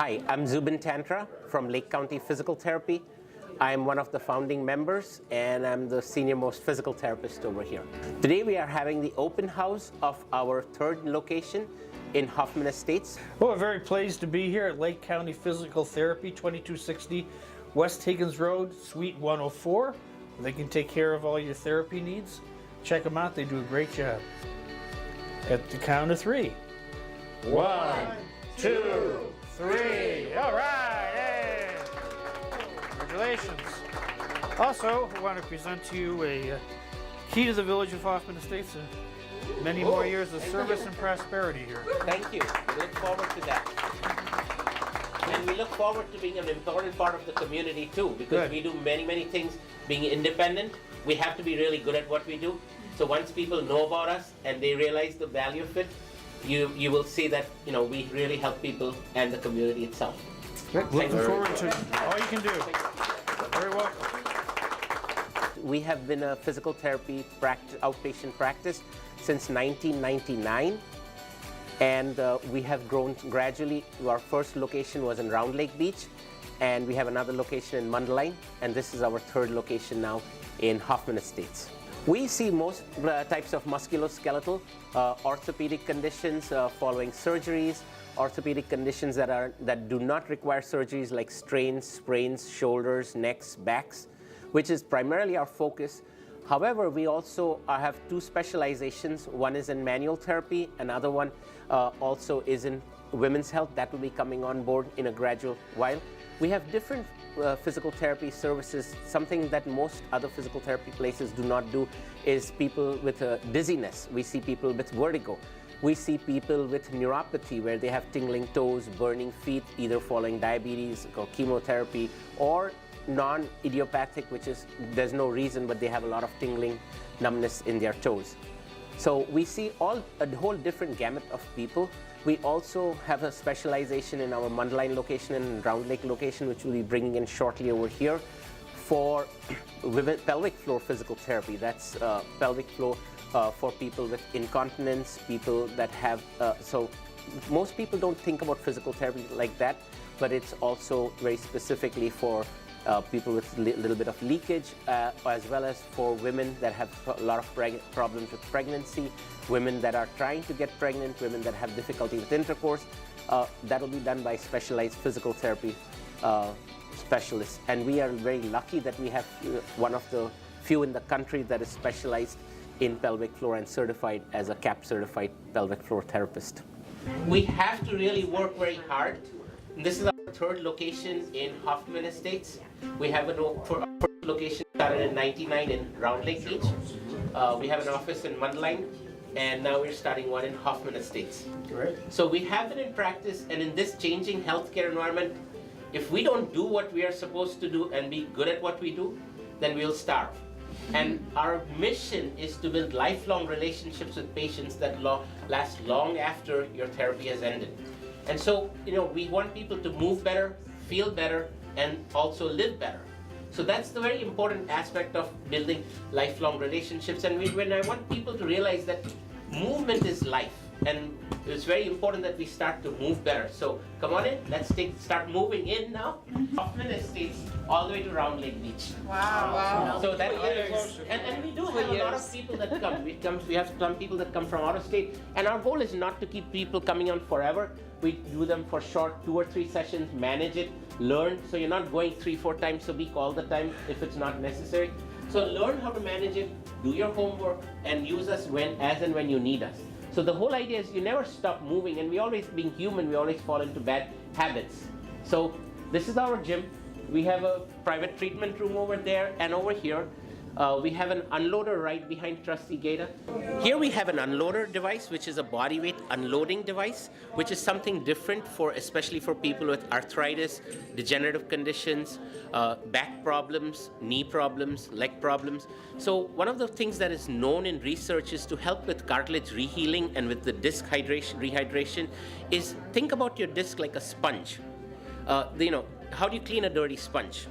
Hi, I'm Zubin Tantra from Lake County Physical Therapy. I'm one of the founding members and I'm the senior most physical therapist over here. Today we are having the open house of our third location in Hoffman Estates. Well, we're very pleased to be here at Lake County Physical Therapy, 2260 West Higgins Road, Suite 104. They can take care of all your therapy needs. Check them out, they do a great job. At the count of three. 1, 2, 3. All right, hey. Congratulations. Also, I want to present to you a key to the village of Hoffman Estates and many more years of service and prosperity here. Thank you. We look forward to that. And we look forward to being an important part of the community too, because we do many things. Being independent, we have to be really good at what we do. So once people know about us and they realize the value of it, you will see that we really help people and the community itself. Looking forward to all you can do. Very welcome. We have been a physical therapy outpatient practice since 1999, and we have grown gradually. Our first location was in Round Lake Beach, and we have another location in Mundelein, and this is our third location now in Hoffman Estates. We see most types of musculoskeletal, orthopedic conditions following surgeries, orthopedic conditions that do not require surgeries like strains, sprains, shoulders, necks, backs, which is primarily our focus. However, we also have two specializations. One is in manual therapy, another one also is in women's health. That will be coming on board in a gradual while. We have different physical therapy services. Something that most other physical therapy places do not do is people with dizziness. We see people with vertigo. We see people with neuropathy, where they have tingling toes, burning feet, either following diabetes or chemotherapy, or non-idiopathic, which is there's no reason, but they have a lot of tingling, numbness in their toes. So we see a whole different gamut of people. We also have a specialization in our Mundelein location and Round Lake location, which we'll be bringing in shortly over here, for pelvic floor physical therapy. That's pelvic floor for people with incontinence, people that have, so most people don't think about physical therapy like that, but it's also very specifically for people with a little bit of leakage, as well as for women that have a lot of problems with pregnancy, women that are trying to get pregnant, women that have difficulty with intercourse. That'll be done by specialized physical therapy specialists. And we are very lucky that we have one of the few in the country that is specialized in pelvic floor and certified as a CAP certified pelvic floor therapist. We have to really work very hard. This is our third location in Hoffman Estates. We have our first location started in '99 in Round Lake Beach. We have an office in Mundelein, and now we're starting one in Hoffman Estates. Great. So we have been in practice, and in this changing healthcare environment, if we don't do what we are supposed to do and be good at what we do, then we'll starve. And our mission is to build lifelong relationships with patients that last long after your therapy has ended. And so, we want people to move better, feel better, and also live better. So that's the very important aspect of building lifelong relationships. And when I want people to realize that movement is life, and it's very important that we start to move better. So come on in, let's start moving in now. Hoffman Estates all the way to Round Lake Beach. Wow. So that is, and we do have a lot of people that come. We have some people that come from out of state, and our goal is not to keep people coming on forever. We do them for short 2 or 3 sessions, manage it, learn. So you're not going 3-4 times a week all the time if it's not necessary. So learn how to manage it, do your homework, and use us as and when you need us. So the whole idea is you never stop moving, and being human, we always fall into bad habits. So this is our gym. We have a private treatment room over there and over here. We have an unloader right behind Trustee Gata. Here we have an unloader device, which is a body weight unloading device, which is something different especially for people with arthritis, degenerative conditions, back problems, knee problems, leg problems. So one of the things that is known in research is to help with cartilage rehealing and with the disc rehydration is think about your disc like a sponge. How do you clean a dirty sponge?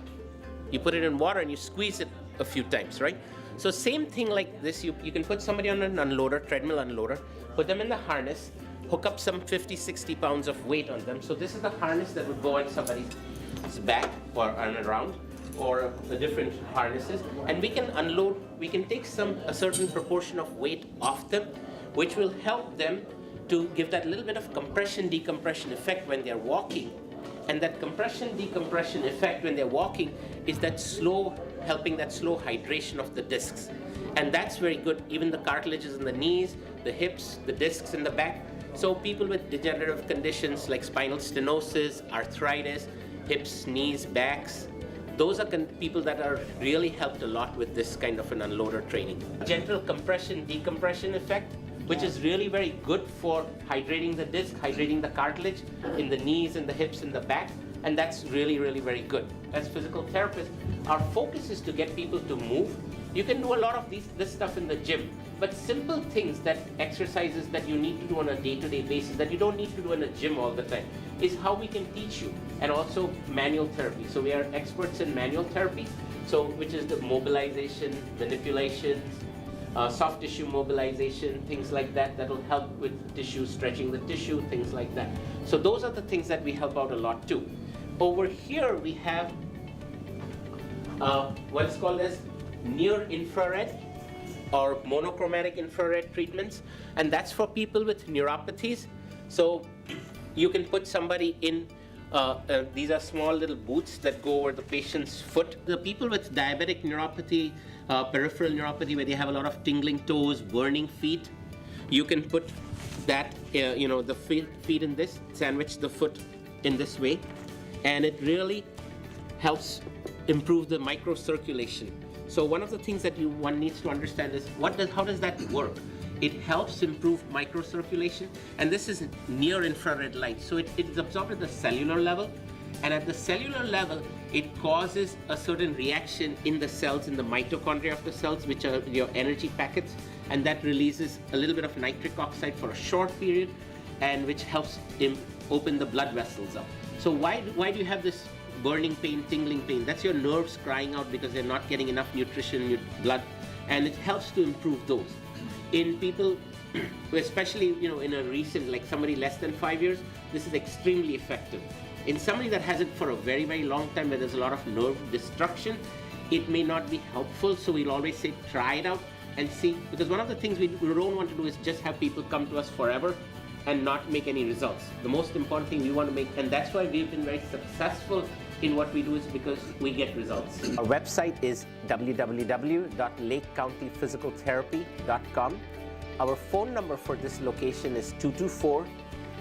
You put it in water and you squeeze it a few times, right? So same thing like this, you can put somebody on an unloader, treadmill unloader, put them in the harness, hook up some 50, 60 pounds of weight on them. So this is the harness that would go on somebody's back or on around, or the different harnesses, and we can unload, we can take a certain proportion of weight off them, which will help them to give that little bit of compression decompression effect when they're walking. And that compression decompression effect when they're walking is that slow, helping that slow hydration of the discs. And that's very good, even the cartilages in the knees, the hips, the discs in the back. So people with degenerative conditions like spinal stenosis, arthritis, hips, knees, backs, those are people that are really helped a lot with this kind of an unloader training. Gentle compression decompression effect, which is really very good for hydrating the disc, hydrating the cartilage in the knees and the hips and the back, and that's really, really very good. As physical therapists, our focus is to get people to move. You can do a lot of this stuff in the gym, but simple things, that exercises that you need to do on a day-to-day basis that you don't need to do in a gym all the time, is how we can teach you. And also manual therapy. So we are experts in manual therapy, so which is the mobilization, manipulations, soft tissue mobilization, things like that, that will help with tissue, stretching the tissue, things like that. So those are the things that we help out a lot too. Over here we have what's called as near infrared or monochromatic infrared treatments, and that's for people with neuropathies. So you can put somebody in, these are small little boots that go over the patient's foot. The people with diabetic neuropathy, peripheral neuropathy, where they have a lot of tingling toes, burning feet, you can put that, the feet in this, sandwich the foot in this way, and it really helps improve the microcirculation. So one of the things that one needs to understand is how does that work? It helps improve microcirculation, and this is near infrared light. So it is absorbed at the cellular level, and at the cellular level, it causes a certain reaction in the cells, in the mitochondria of the cells, which are your energy packets, and that releases a little bit of nitric oxide for a short period, and which helps open the blood vessels up. So why do you have this burning pain, tingling pain? That's your nerves crying out because they're not getting enough nutrition in your blood, and it helps to improve those. In people, especially in a recent, like somebody less than 5 years, this is extremely effective. In somebody that has it for a very, very long time, where there's a lot of nerve destruction, it may not be helpful. So we'll always say try it out and see, because one of the things we don't want to do is just have people come to us forever and not make any results. The most important thing we want to make, and that's why we've been very successful in what we do, is because we get results. Our website is www.lakecountyphysicaltherapy.com. Our phone number for this location is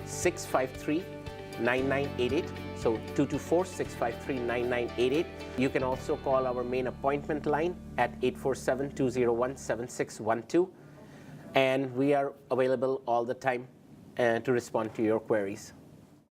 224-653-9988. So 224-653-9988. You can also call our main appointment line at 847-201-7612. And we are available all the time to respond to your queries.